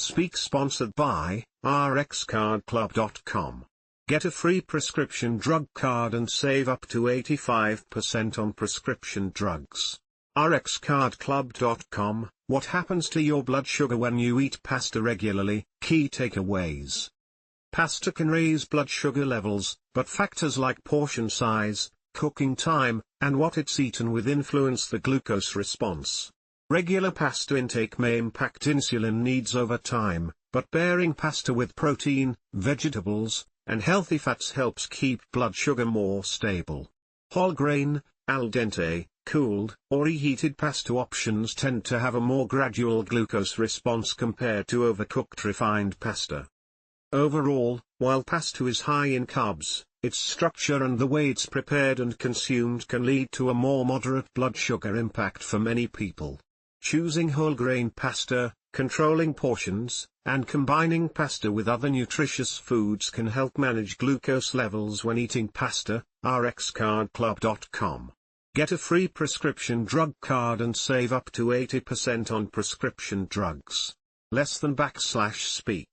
Speak sponsored by rxcardclub.com. Get a free prescription drug card and save up to 85% on prescription drugs. rxcardclub.com. What happens to your blood sugar when you eat pasta regularly? Key takeaways. Pasta can raise blood sugar levels, but factors like portion size, cooking time, and what it's eaten with influence the glucose response. Regular pasta intake may impact insulin needs over time, but pairing pasta with protein, vegetables, and healthy fats helps keep blood sugar more stable. Whole grain, al dente, cooled, or reheated pasta options tend to have a more gradual glucose response compared to overcooked refined pasta. Overall, while pasta is high in carbs, its structure and the way it's prepared and consumed can lead to a more moderate blood sugar impact for many people. Choosing whole grain pasta, controlling portions, and combining pasta with other nutritious foods can help manage glucose levels when eating pasta. rxcardclub.com. Get a free prescription drug card and save up to 80% on prescription drugs. Less than /speak.